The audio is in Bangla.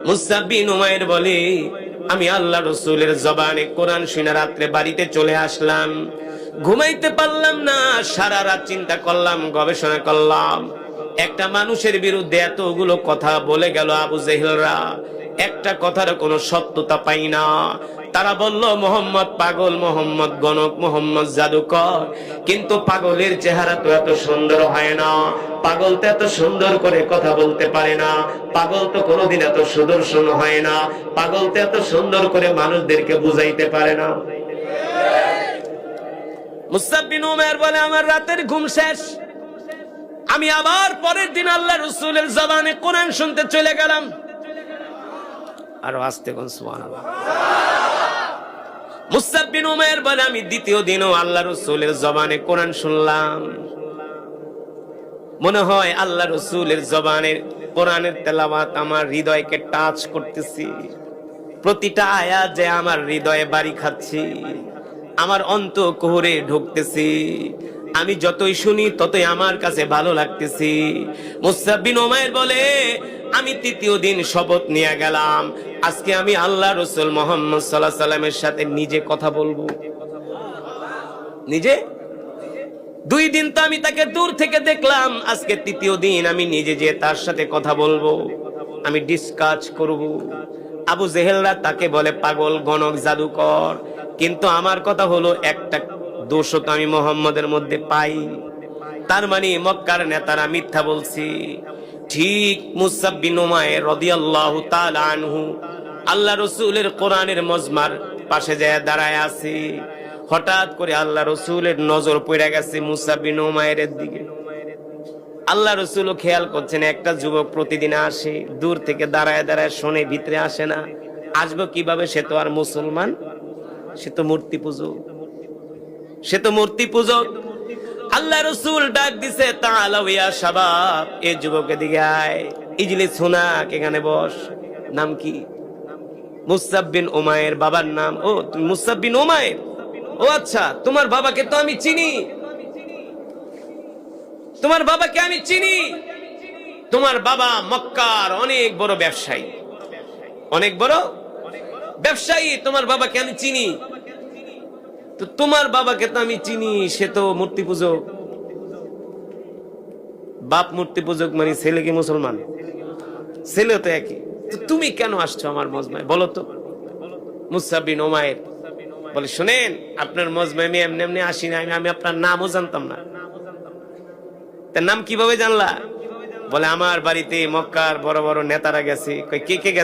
মুসআব বিন উমাইর বলে, আমি আল্লাহ রাসূলের জবানে কোরআন শুনে রাত্রে বাড়িতে চলে আসলাম, ঘুমাইতে পারলাম না, সারা রাত চিন্তা করলাম, গবেষণা করলাম। একটা মানুষের বিরুদ্ধে এতগুলো কথা বলে গেল আবু জেহেলরা, একটা কথার কোনো সত্যতা পাই না। তারা বলল মোহাম্মদ পাগল, মোহাম্মদ গণক, মোহাম্মদ জাদুকর। কিন্তু পাগলের চেহারা তো এত সুন্দর হয় না, পাগল তো এত সুন্দর করে কথা বলতে পারে না, পাগল তো কোনোদিন এত সুদর্শন হয় না, পাগল তো এত সুন্দর করে মানুষদেরকে বুঝাইতে পারে না। মুসআব বিন উমাইর বলে, আমার রাতের ঘুম শেষ, আমি আবার পরের দিন আল্লাহ রাসূলের জবানে কোরআন শুনতে চলে গেলাম। আর আস্তে কোন সুবহানাল্লাহ। মুসআব বিন উমাইর বলে, আমি দ্বিতীয় দিনও আল্লাহ রাসূলের জবানে কোরআন শুনলাম। মনে হয় আল্লাহ রাসূলের জবানের কোরআনের তেলাওয়াত আমার হৃদয়কে টাচ করতেছি, প্রতিটা আয়াত যে আমার হৃদয়ে বাড়ি খাচ্ছি, আমার অন্তঃকোহরে ঢুকতেছি। আমি যতই শুনি ততই আমার কাছে ভালো লাগতেছি। মুসআব বিন উমাইর বলে, আমি তৃতীয় দিন শপথ নিয়ে গেলাম, আজকে আমি আল্লাহ রাসূল মুহাম্মদ সাল্লাল্লাহু আলাইহি সাল্লামের সাথে নিজে কথা বলবো। নিজে 2 দিন তো আমি তাকে দূর থেকে দেখলাম, আজকে তৃতীয় দিন আমি নিজে যে তার সাথে কথা বলবো, আমি ডিসকাস করব। আবু জেহেলরা তাকে বলে পাগল, গণক, জাদুকর, কিন্তু আমার কথা হলো একটা দোষ তো আমি মুহাম্মদের মধ্যে পাই, তার মানে মক্কার নেতারা মিথ্যা বলছি। ঠিক মুসআব বিন উমাইর রাদিয়াল্লাহু তাআলা আনহু আল্লাহ রাসূলের কোরআনের মজমার পাশে যায় দাঁড়ায় আছে, হঠাৎ করে আল্লাহ রাসূলের নজর পড়ে গেছে মুসআব বিন উমাইরের দিকে। আল্লাহ রাসূলও খেয়াল করছেন, একটা যুবক প্রতিদিন আসে, দূর থেকে দাঁড়ায় দাঁড়ায় শোনে, ভিতরে আসে না। আসবো কিভাবে? সে তো আর মুসলমান, সে তো মূর্তি পূজক, সে তো মূর্তি পূজক। আল্লাহ রাসূল ডাক দিছে, তাআলাও ইয়া শাবাব, এই যুবকের দিকে আয়, ইজলিস হুনাক, এখানে বস। নাম কি? মুসআব বিন উমাইর, বাবার নাম। ও তুমি মুসআব বিন উমাইর, ও আচ্ছা, তোমার বাবাকে তো আমি চিনি, তোমার বাবাকে আমি চিনি, তোমার বাবা মক্কার অনেক বড় ব্যবসায়ী, অনেক বড় ব্যবসায়ী, তোমার বাবাকে আমি চিনি। তো তোমার বাবাকে তো আমি চিনি, সে তো মূর্তি পূজক। বাপ মূর্তি পূজক মানে ছেলে কি মুসলমান? ছেলে তো একই। তো তুমি কেন আসছো আমার মজমায় বলো তো? মুসআব বিন উমাইর বলে, শুনেন, আপনার মজমায় আমি এমনি এমনি আসি না, আমি আপনার নামও জানতাম না। তার নাম কিভাবে জানলা? বলে, আমার বাড়িতে মক্কার বড় বড় নেতারা গেছে। কে কে গেছে?